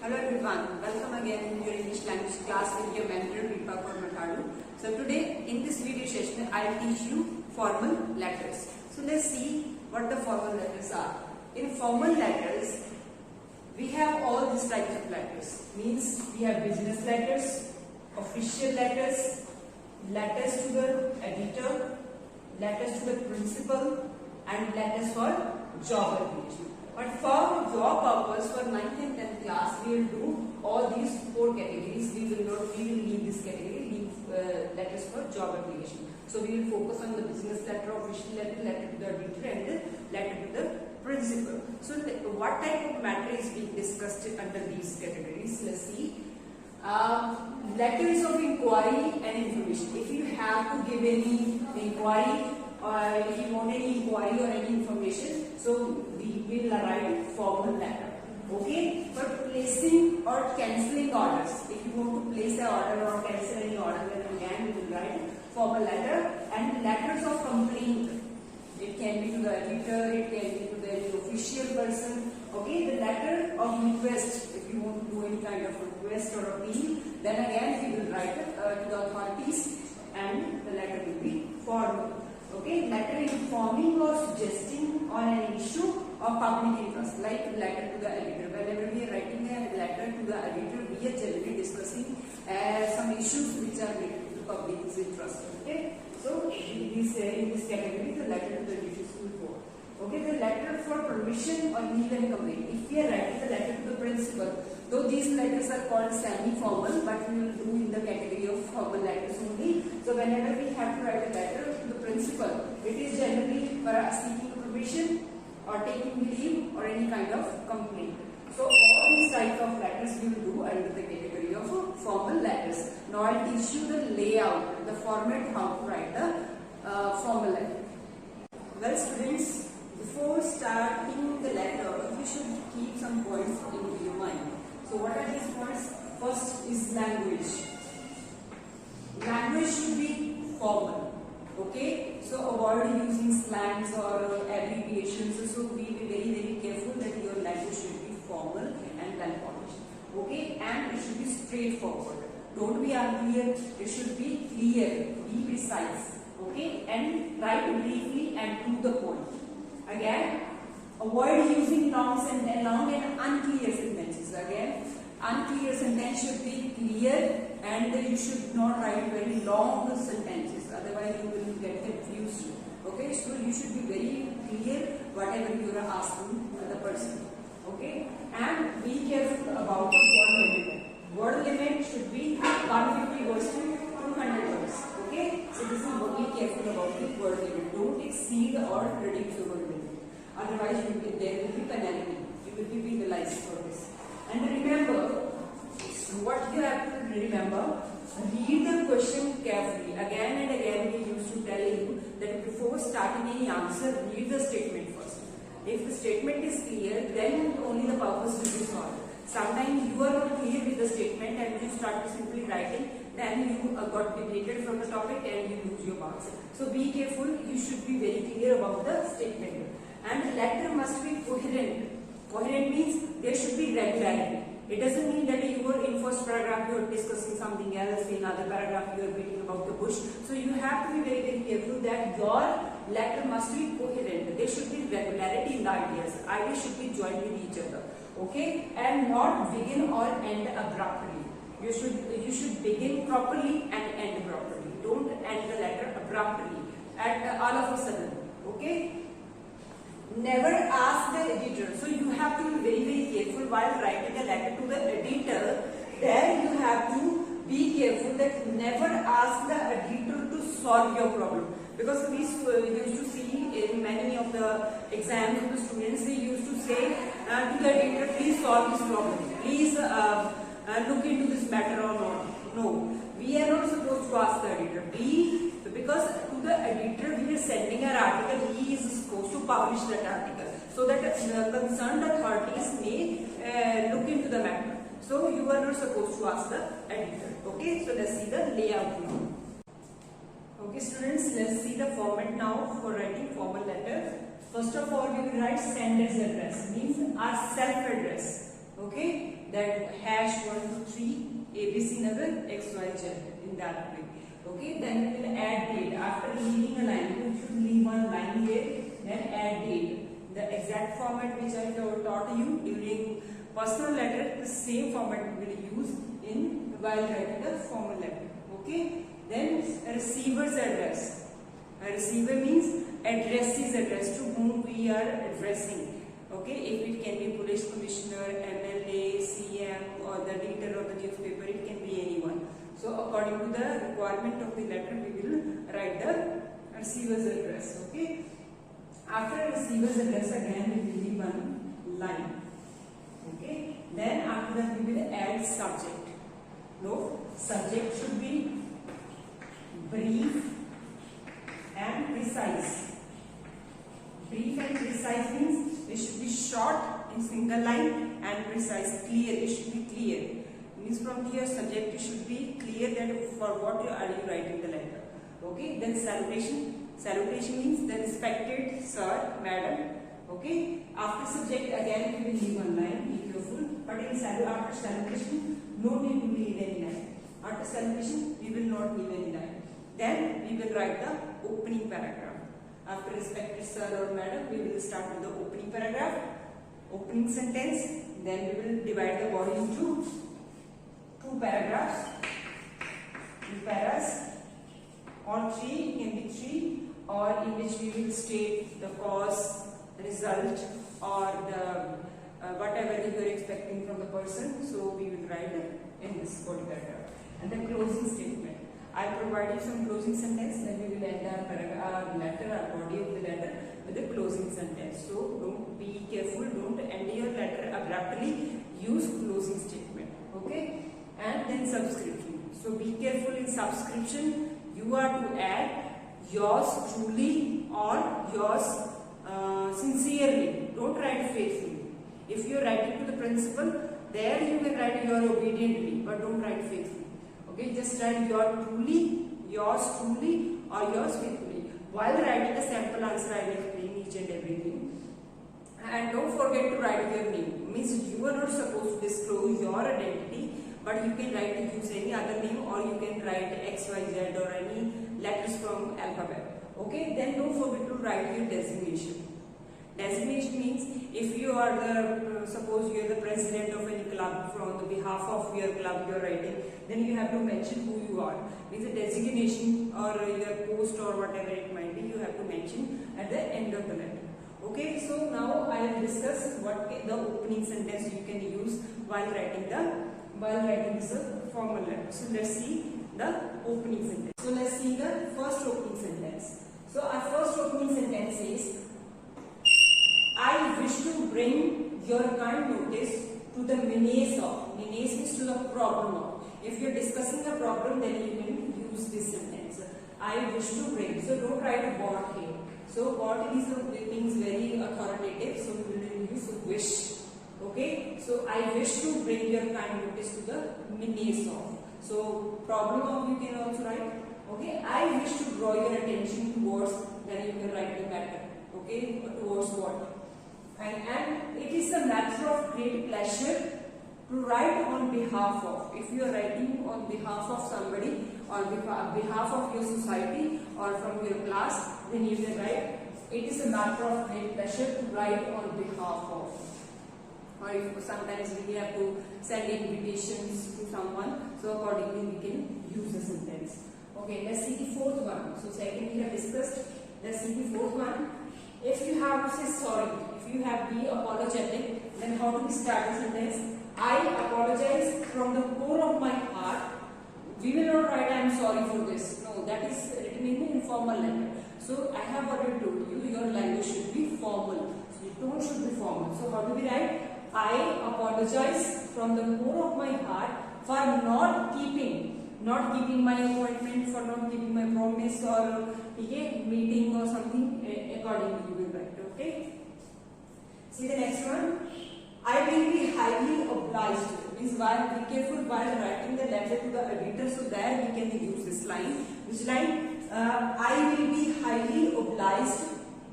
Hello everyone, welcome again in your English language class with your mentor Deepa Kormatadu. So today in this video session I'll teach you formal letters. So let's see what the formal letters are. In formal letters we have all these types of letters. Means we have business letters, official letters, letters to the editor, letters to the principal and letters for job application. But for your purpose, for 9th and 10th class, we will do all these 4 categories. We will leave this category, leave letters for job application. So we will focus on the business letter, official letter, letter to the editor, and the letter to the principal. So what type of matter is being discussed under these categories? Let's see. Letters of inquiry and information. If you have to give any inquiry, or if you want any inquiry or any information, so we will write formal letter. Okay? For placing or cancelling orders, if you want to place an order or cancel any order, then again we will write formal letter. And letters of complaint. It can be to the editor, it can be to the official person. Okay? The letter of request, if you want to do any kind of request or appeal, then again we will write to the authorities, and the letter will be formal. Okay, letter informing or suggesting on an issue of public interest, like letter to the editor. Whenever we are writing a letter to the editor, we are generally discussing some issues which are related to public's interest. Okay, so in this category, the letter to the editor will go. Okay, the letter for permission or leave and complaint. If we are writing the letter to the principal, though these letters are called semi-formal, but we will do in the category of formal letters only. So whenever we have to write a letter to the principal, it is generally for seeking permission or taking leave or any kind of complaint. So all these types of letters we will do under the category of formal letters. Now I will teach you the layout, the format, how to write the formal letter. Well students, before starting the letter, you should keep some points in your mind. So what are these points? First is language. Language should be formal. Okay, so avoid using slangs or abbreviations. So be very careful that your language should be formal and well polished. Okay, and it should be straightforward. Don't be unclear. It should be clear, be precise. Okay, and write briefly and to the point. Again, avoid using long and unclear sentences. Again, unclear sentence should be clear, and you should not write very long sentences, otherwise you will get confused. Okay, so you should be very clear whatever you are asking the person. Okay, and be careful about the word limit. Word limit should be 150 words to 200 words. Okay, so this is what be careful about the word limit. Don't exceed or reduce the word limit. Otherwise, there will be penalty. You will be penalized for this. And remember, what you have to remember, read the question carefully. Again and again we used to tell you that before starting any answer, read the statement first. If the statement is clear, then only the purpose will be solved. Sometimes you are not clear with the statement and you start simply writing, then you got deviated from the topic and you lose your marks. So be careful, you should be very clear about the statement. And letter must be coherent. Coherent means there should be regularity. It doesn't mean that you were in first paragraph you are discussing something else, in other paragraph you are reading about the bush. So you have to be very careful that your letter must be coherent. There should be regularity in the ideas. Ideas should be joined with each other. Okay, and not begin or end abruptly. You should begin properly and end properly. Don't end the letter abruptly at all of a sudden. Okay. Never ask the editor. So you have to be very careful while writing a letter to the editor. There you have to be careful that never ask the editor to solve your problem. Because we used to see in many of the exams of the students, they used to say to the editor, please solve this problem. Please look into this matter or not. No, we are not supposed to ask the editor. Because to the editor we are sending an article, he is supposed to publish that article so that the concerned authorities may look into the matter. So you are not supposed to ask the editor. Okay, so let's see the layout now. Okay students, let's see the format now for writing formal letter. First of all, we will write sender's address, means our self address. Okay, that ABC another XYZ in that way. Okay, then we will add date. After leaving a line, you should leave one line here, then add date. The exact format which I taught you during personal letter, the same format we will use in while writing the formal letter. Okay, then a receiver's address. A receiver means address is addressed to whom we are addressing. Okay, if it can be police commissioner, MLA, CM, or the editor of the newspaper, it can be anyone. So according to the requirement of the letter, we will write the receiver's address. Okay. After receiver's address, again we will leave one line. Okay. Then after that we will add subject. No, subject should be brief and precise. Brief and precise means it should be short in single line and precise, clear. It should be clear. Means from your subject, you should be clear that for what are you writing the letter. Okay. Then salutation. Salutation means the respected sir, madam. Okay. After subject, again we will leave one line. Be careful. But in after salutation, no need to leave any line. After salutation, we will not leave any line. Then we will write the opening paragraph. After respected sir or madam, we will start with the opening paragraph, opening sentence. Then we will divide the body into two paragraphs, two paras, or three, can be three, or in which we will state the cause, result, or the whatever you are expecting from the person. So we will write in this body paragraph. And the closing statement. I provide you some closing sentence, then we will end our letter, our body of the letter with a closing sentence. So don't be careful, don't end your letter abruptly, use closing statement. Okay. And then subscription. So be careful in subscription. You are to add yours truly or yours sincerely. Don't write faithfully. If you are writing to the principal, there you can write your obediently, but don't write faithfully. Okay, just write yours truly, or yours faithfully. While writing the sample answer, I will explain each and everything. And don't forget to write your name. Means you are not supposed to disclose your identity, but you can write use any other name, or you can write XYZ or any letters from alphabet. Okay, then don't forget to write your designation. Designation means if you are the, suppose you are the president of any club, from the behalf of your club you are writing, then you have to mention who you are. Means a designation or your post or whatever it might be, you have to mention at the end of the letter. Okay, so now I will discuss what the opening sentence you can use while writing this formal letter. So let's see the opening sentence. So let's see the first opening sentence. So our first opening sentence is, I wish to bring your kind notice to the menace of. Menace means to the problem of. If you are discussing a problem, then you can use this sentence. I wish to bring. So don't write bought here. So bought means very authoritative. So we will use wish. Okay. So I wish to bring your kind notice to the menace of. So problem of you can also write. Okay. I wish to draw your attention towards. Then you can write the matter. Okay. Towards what? And it is a matter of great pleasure to write on behalf of. If you are writing on behalf of somebody, on behalf of your society or from your class, then you can write, it is a matter of great pleasure to write on behalf of. Or if sometimes we have to send invitations to someone, so accordingly we can use the sentence. Okay, let's see the fourth one. So second we have discussed. Let's see the fourth one. If you have to say sorry, if you have to be apologetic, then how do we start the sentence? I apologize from the core of my heart. We will not write I am sorry for this. No, that is written in the informal letter. So I have already told you, your language should be formal. So your tone should be formal. So how do we write? I apologize from the core of my heart for not keeping my appointment, for not keeping my promise or meeting or something. Accordingly you will write. Okay. See the next one. I will be highly obliged. Means while be careful while writing the letter to the editor. So there we can use this line. Which line? I will be highly obliged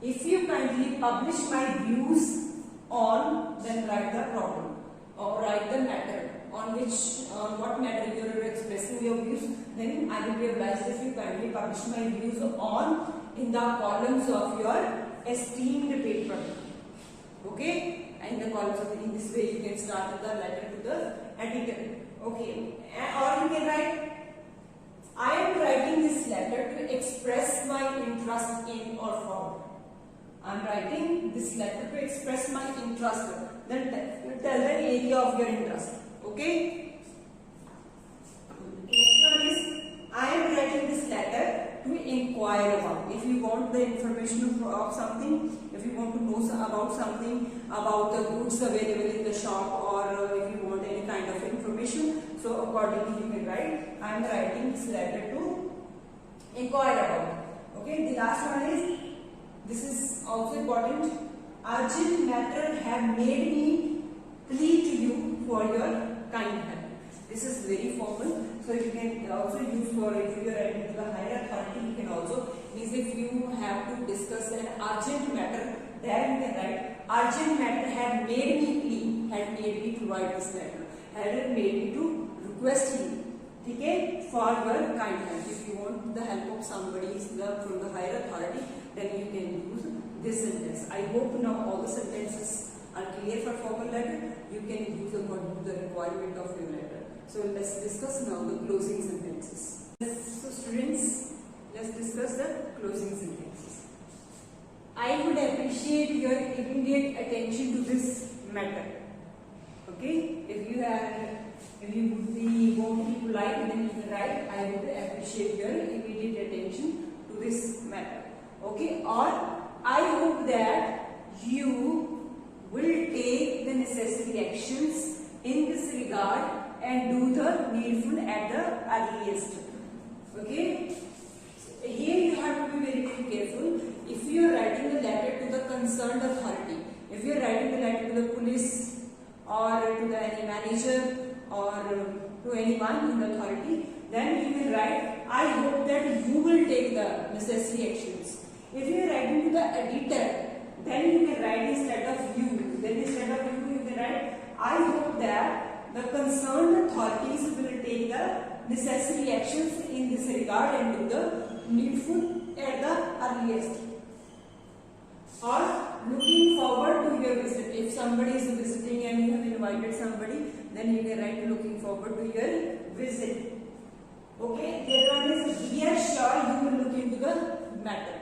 if you kindly publish my views on, then write the problem or write the matter on on what matter you are expressing your views, then I will be obliged if you kindly publish my views on in the columns of your esteemed paper. Okay, in the columns of in this way you can start with the letter to the editor. Okay, or you can write, I am writing this letter to express my interest in or for. I am writing this letter to express my interest. Then tell the area of your interest. Okay. Next one is, I am writing this letter to inquire about. If you want the information of something, if you want to know about something, about the goods available in the shop, or if you want any kind of information, so accordingly you can write, I am writing this letter to inquire about. Okay. The last one is, this is also important. Urgent matter have made me plead to you for your kind help. This is very formal, so you can also use for if you are writing to the higher authority. You can also means if you have to discuss an urgent matter, then you can write, urgent matter had made me plead, had made me to write this letter, had made me to request you. Okay, for your kind help. If you want the help of somebody from the higher authority, then you can use this sentence. I hope now all the sentences are clear for formal letter. You can use according to the requirement of your letter. So let's discuss now the closing sentences. So students, let's discuss the closing sentences. I would appreciate your immediate attention to this matter. Okay, if you would be want to be polite, then you can write, I would appreciate your immediate attention to this matter. Okay, or I hope that you will take the necessary actions in this regard and do the needful at the earliest. Okay, so here you have to be very, very careful. If you are writing a letter to the concerned authority, if you are writing a letter to the police or to the any manager or to anyone in the authority, then you will write, I hope that you will take the necessary actions. If you are writing to the editor, then you can write instead of you. Then instead of you can write, I hope that the concerned authorities will take the necessary actions in this regard and do the needful at the earliest. Or looking forward to your visit. If somebody is visiting and you have invited somebody, then you can write looking forward to your visit. Okay, the other one is, we are sure you will look into the matter.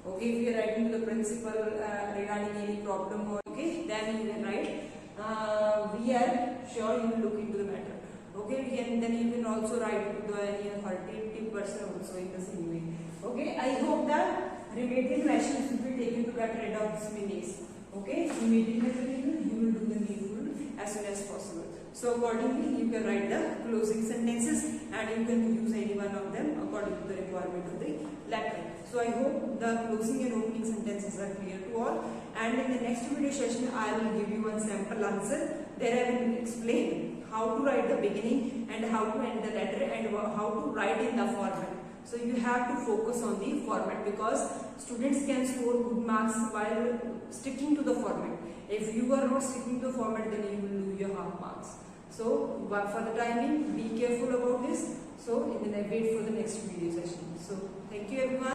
Okay, if you are writing to the principal regarding any problem, or okay, then you can write, we are sure you will look into the matter. Okay, then you can also write to the any authoritative person also in the same way. Okay, I hope that remedial measures will be taken to get rid of this menace. Okay, immediately you will do the needful as soon as possible. So accordingly, you can write the closing sentences and you can use any one of them according to the requirement of the letter. So I hope the closing and opening sentences are clear to all. And in the next video session, I will give you one sample answer. There I will explain how to write the beginning and how to end the letter and how to write in the format. So you have to focus on the format because students can score good marks while sticking to the format. If you are not sticking to the format, then you will lose your half marks. So for the timing, be careful about this. So then I wait for the next video session. So thank you everyone.